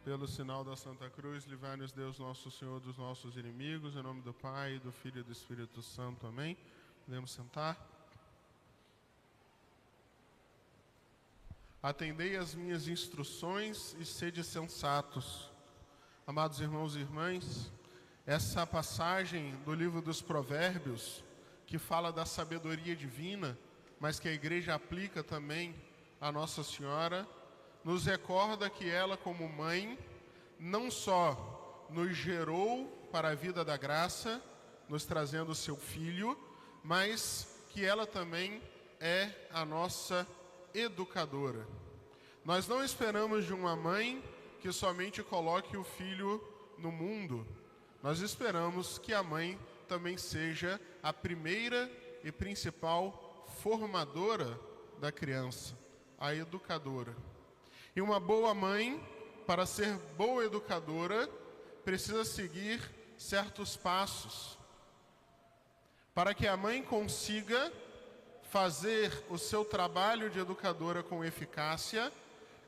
Pelo sinal da Santa Cruz, livrai-nos Deus nosso Senhor dos nossos inimigos, em nome do Pai, do Filho e do Espírito Santo. Amém. Podemos sentar. Atendei as minhas instruções e sede sensatos. Amados irmãos e irmãs, essa passagem do livro dos Provérbios, que fala da sabedoria divina, mas que a igreja aplica também a Nossa Senhora, nos recorda que ela, como mãe, não só nos gerou para a vida da graça, nos trazendo o seu filho, mas que ela também é a nossa educadora. Nós não esperamos de uma mãe que somente coloque o filho no mundo. Nós esperamos que a mãe também seja a primeira e principal formadora da criança, a educadora. E uma boa mãe, para ser boa educadora, precisa seguir certos passos. Para que a mãe consiga fazer o seu trabalho de educadora com eficácia,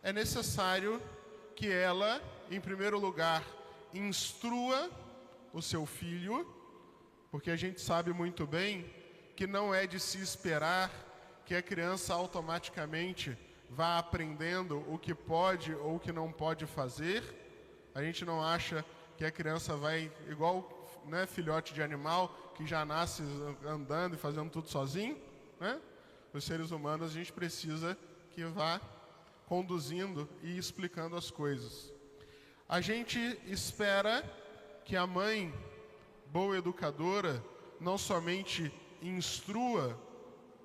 é necessário que ela, em primeiro lugar, instrua o seu filho, porque a gente sabe muito bem que não é de se esperar que a criança automaticamente vá aprendendo o que pode ou o que não pode fazer. A gente não acha que a criança vai, igual, né, filhote de animal, que já nasce andando e fazendo tudo sozinho, né? Os seres humanos a gente precisa que vá conduzindo e explicando as coisas. A gente espera que a mãe, boa educadora, não somente instrua,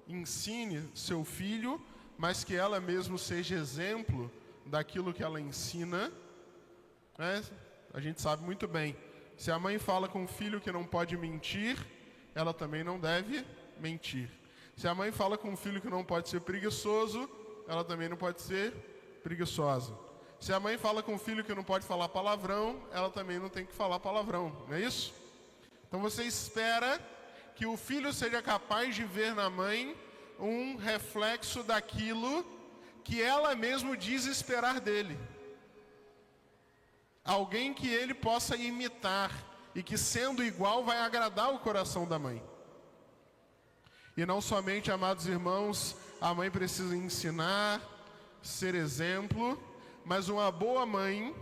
ensine seu filho, mas que ela mesma seja exemplo daquilo que ela ensina, né? A gente sabe muito bem, se a mãe fala com o filho que não pode mentir, ela também não deve mentir. Se a mãe fala com o filho que não pode ser preguiçoso, ela também não pode ser preguiçosa. Se a mãe fala com o filho que não pode falar palavrão, ela também não tem que falar palavrão, não é isso? Então você espera que o filho seja capaz de ver na mãe um reflexo daquilo que ela mesma diz esperar dele. Alguém que ele possa imitar e que, sendo igual, vai agradar o coração da mãe. E não somente, amados irmãos, a mãe precisa ensinar, ser exemplo, mas uma boa mãe,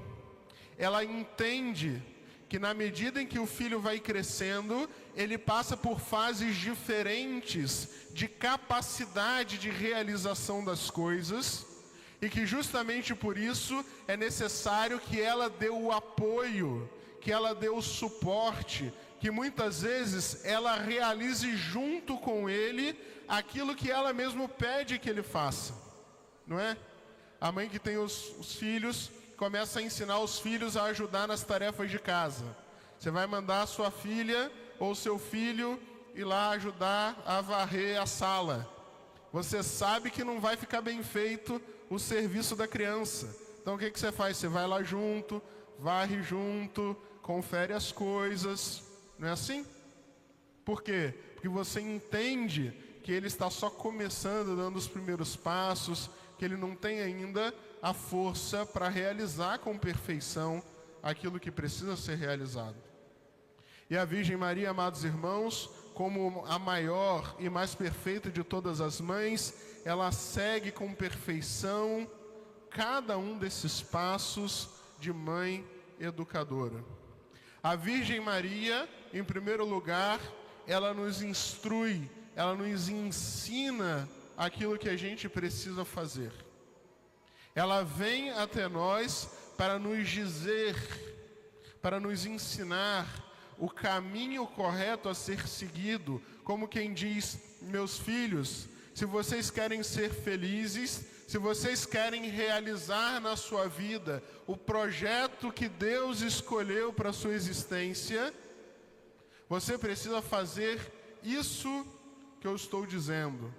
ela entende que na medida em que o filho vai crescendo, ele passa por fases diferentes de capacidade de realização das coisas, e que justamente por isso é necessário que ela dê o apoio, que ela dê o suporte, que muitas vezes ela realize junto com ele aquilo que ela mesma pede que ele faça, não é? A mãe que tem os filhos começa a ensinar os filhos a ajudar nas tarefas de casa. Você vai mandar a sua filha ou seu filho ir lá ajudar a varrer a sala. Você sabe que não vai ficar bem feito o serviço da criança. Então o que você faz? Você vai lá junto, varre junto, confere as coisas. Não é assim? Por quê? Porque você entende que ele está só começando, dando os primeiros passos, que ele não tem ainda a força para realizar com perfeição aquilo que precisa ser realizado. E a Virgem Maria, amados irmãos, como a maior e mais perfeita de todas as mães, ela segue com perfeição cada um desses passos de mãe educadora. A Virgem Maria, em primeiro lugar, ela nos instrui, ela nos ensina aquilo que a gente precisa fazer. Ela vem até nós para nos dizer, para nos ensinar o caminho correto a ser seguido, como quem diz: meus filhos, se vocês querem ser felizes, se vocês querem realizar na sua vida o projeto que Deus escolheu para a sua existência, você precisa fazer isso que eu estou dizendo.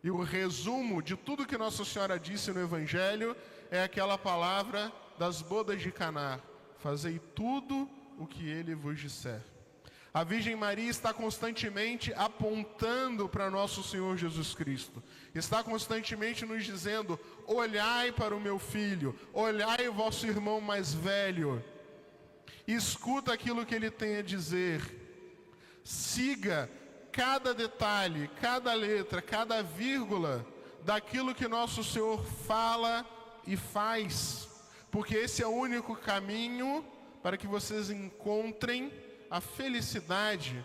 E o resumo de tudo que Nossa Senhora disse no Evangelho é aquela palavra das bodas de Caná: fazei tudo o que ele vos disser. A Virgem Maria está constantemente apontando para nosso Senhor Jesus Cristo. Está constantemente nos dizendo: olhai para o meu filho, olhai o vosso irmão mais velho. Escuta aquilo que ele tem a dizer. Siga cada detalhe, cada letra, cada vírgula daquilo que nosso Senhor fala e faz. Porque esse é o único caminho para que vocês encontrem a felicidade,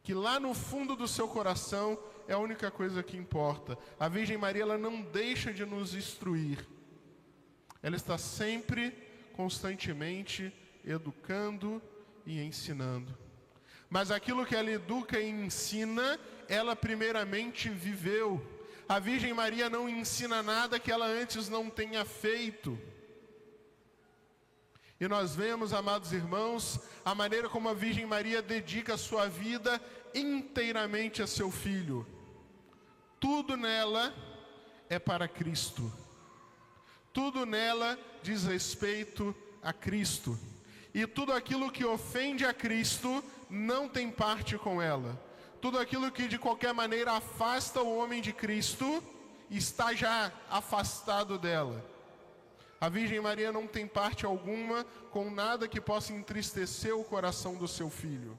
que lá no fundo do seu coração é a única coisa que importa. A Virgem Maria, ela não deixa de nos instruir. Ela está sempre, constantemente, educando e ensinando. Mas aquilo que ela educa e ensina, ela primeiramente viveu. A Virgem Maria não ensina nada que ela antes não tenha feito. E nós vemos, amados irmãos, a maneira como a Virgem Maria dedica a sua vida inteiramente a seu filho. Tudo nela é para Cristo. Tudo nela diz respeito a Cristo. E tudo aquilo que ofende a Cristo não tem parte com ela. Tudo aquilo que de qualquer maneira afasta o homem de Cristo está já afastado dela. A Virgem Maria não tem parte alguma com nada que possa entristecer o coração do seu filho.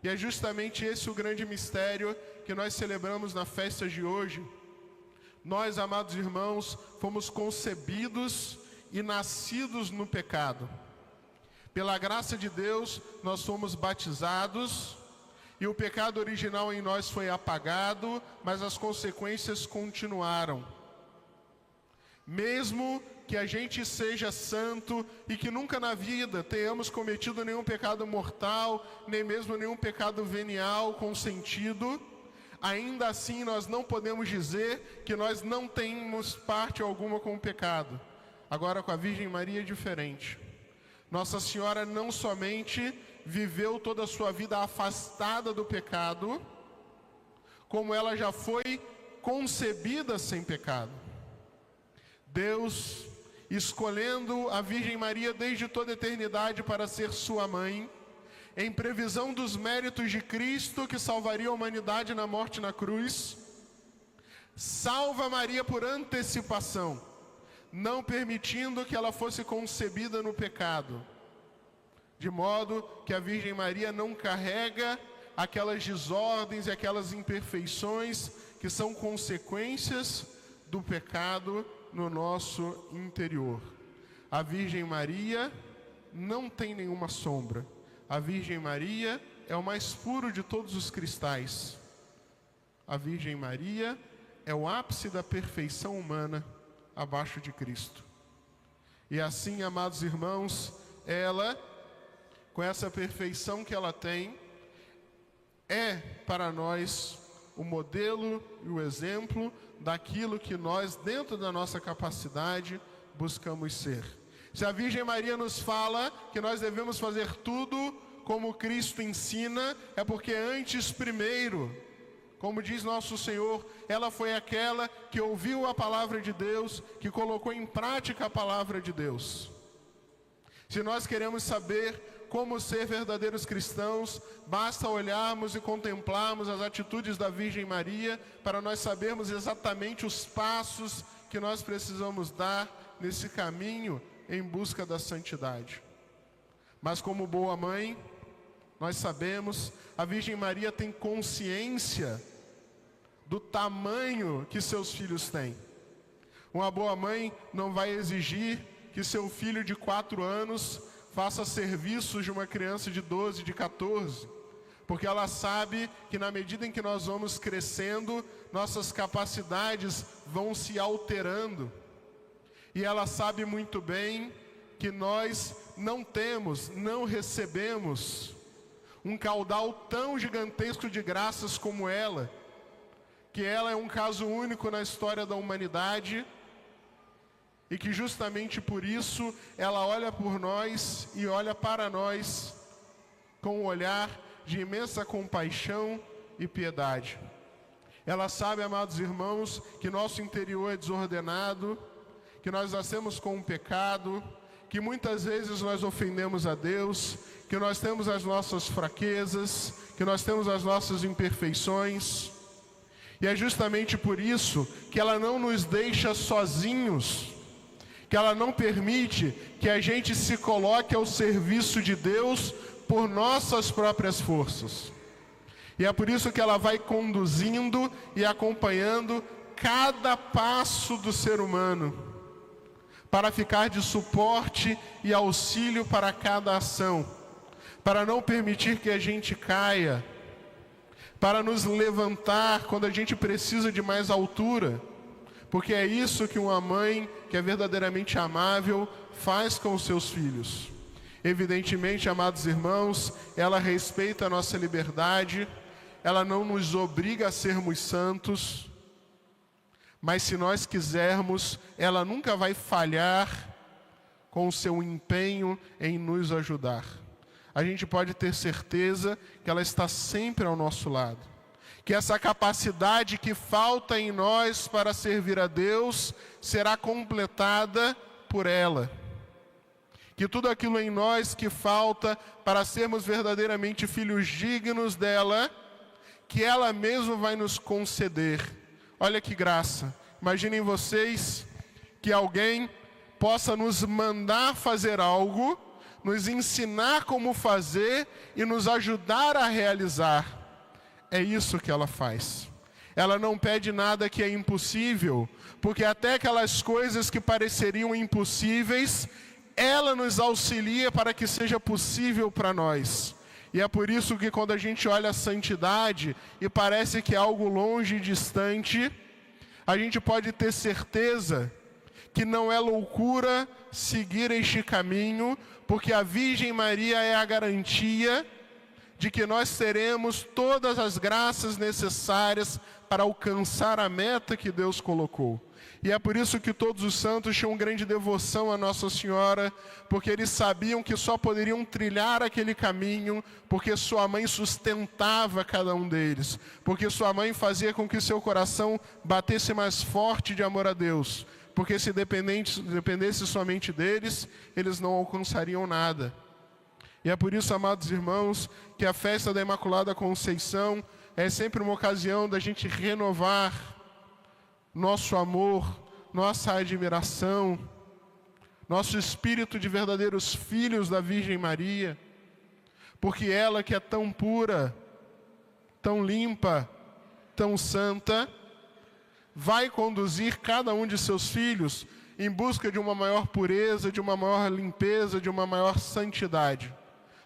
E é justamente esse o grande mistério que nós celebramos na festa de hoje. Nós, amados irmãos, fomos concebidos e nascidos no pecado. Pela graça de Deus, nós fomos batizados e o pecado original em nós foi apagado, mas as consequências continuaram. Mesmo que a gente seja santo e que nunca na vida tenhamos cometido nenhum pecado mortal, nem mesmo nenhum pecado venial consentido, ainda assim nós não podemos dizer que nós não temos parte alguma com o pecado. Agora, com a Virgem Maria é diferente. Nossa Senhora não somente viveu toda a sua vida afastada do pecado, como ela já foi concebida sem pecado. Deus, escolhendo a Virgem Maria desde toda a eternidade para ser sua mãe, em previsão dos méritos de Cristo que salvaria a humanidade na morte na cruz, salva Maria por antecipação, não permitindo que ela fosse concebida no pecado, de modo que a Virgem Maria não carrega aquelas desordens e aquelas imperfeições que são consequências do pecado no nosso interior. A Virgem Maria não tem nenhuma sombra. A Virgem Maria é o mais puro de todos os cristais. A Virgem Maria é o ápice da perfeição humana abaixo de Cristo. E assim, amados irmãos, ela, com essa perfeição que ela tem, é para nós o modelo e o exemplo daquilo que nós, dentro da nossa capacidade, buscamos ser. Se a Virgem Maria nos fala que nós devemos fazer tudo como Cristo ensina, é porque antes, primeiro, como diz nosso Senhor, ela foi aquela que ouviu a palavra de Deus, que colocou em prática a palavra de Deus. Se nós queremos saber como ser verdadeiros cristãos, basta olharmos e contemplarmos as atitudes da Virgem Maria para nós sabermos exatamente os passos que nós precisamos dar nesse caminho em busca da santidade. Mas como boa mãe, nós sabemos, a Virgem Maria tem consciência do tamanho que seus filhos têm. Uma boa mãe não vai exigir que seu filho de 4 anos faça serviços de uma criança de 12, de 14, porque ela sabe que na medida em que nós vamos crescendo, nossas capacidades vão se alterando. E ela sabe muito bem que nós não recebemos um caudal tão gigantesco de graças como ela, que ela é um caso único na história da humanidade, e que justamente por isso ela olha por nós e olha para nós com um olhar de imensa compaixão e piedade. Ela sabe, amados irmãos, que nosso interior é desordenado, que nós nascemos com um pecado, que muitas vezes nós ofendemos a Deus, que nós temos as nossas fraquezas, que nós temos as nossas imperfeições. E é justamente por isso que ela não nos deixa sozinhos, que ela não permite que a gente se coloque ao serviço de Deus por nossas próprias forças. E é por isso que ela vai conduzindo e acompanhando cada passo do ser humano, para ficar de suporte e auxílio para cada ação, para não permitir que a gente caia, para nos levantar quando a gente precisa de mais altura, porque é isso que uma mãe que é verdadeiramente amável faz com os seus filhos. Evidentemente, amados irmãos, ela respeita a nossa liberdade, ela não nos obriga a sermos santos, mas se nós quisermos, ela nunca vai falhar com o seu empenho em nos ajudar. A gente pode ter certeza que ela está sempre ao nosso lado. Que essa capacidade que falta em nós para servir a Deus será completada por ela. Que tudo aquilo em nós que falta para sermos verdadeiramente filhos dignos dela, que ela mesma vai nos conceder. Olha que graça. Imaginem vocês que alguém possa nos mandar fazer algo, nos ensinar como fazer e nos ajudar a realizar. É isso que ela faz. Ela não pede nada que é impossível, porque até aquelas coisas que pareceriam impossíveis, ela nos auxilia para que seja possível para nós. E é por isso que quando a gente olha a santidade e parece que é algo longe e distante, a gente pode ter certeza que não é loucura seguir este caminho, porque a Virgem Maria é a garantia de que nós teremos todas as graças necessárias para alcançar a meta que Deus colocou. E é por isso que todos os santos tinham grande devoção a Nossa Senhora, porque eles sabiam que só poderiam trilhar aquele caminho, porque sua mãe sustentava cada um deles, porque sua mãe fazia com que seu coração batesse mais forte de amor a Deus, porque se dependesse somente deles, eles não alcançariam nada. E é por isso, amados irmãos, que a festa da Imaculada Conceição é sempre uma ocasião da gente renovar nosso amor, nossa admiração, nosso espírito de verdadeiros filhos da Virgem Maria, porque ela que é tão pura, tão limpa, tão santa, vai conduzir cada um de seus filhos em busca de uma maior pureza, de uma maior limpeza, de uma maior santidade.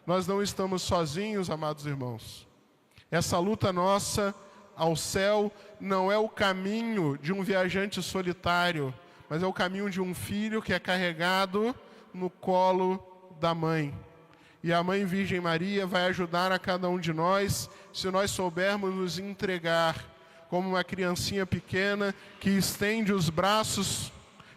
Nós não estamos sozinhos, amados irmãos. Essa luta nossa ao céu não é o caminho de um viajante solitário, mas é o caminho de um filho que é carregado no colo da mãe. E a Mãe Virgem Maria vai ajudar a cada um de nós, se nós soubermos nos entregar como uma criancinha pequena que estende os braços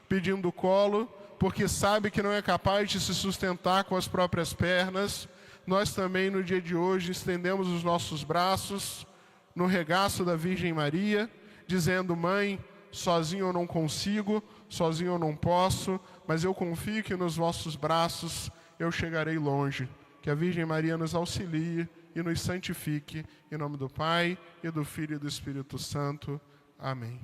pedindo colo, porque sabe que não é capaz de se sustentar com as próprias pernas. Nós também, no dia de hoje, estendemos os nossos braços no regaço da Virgem Maria, dizendo: Mãe, sozinho eu não consigo, sozinho eu não posso, mas eu confio que nos vossos braços eu chegarei longe. Que a Virgem Maria nos auxilie e nos santifique. Em nome do Pai, e do Filho e do Espírito Santo. Amém.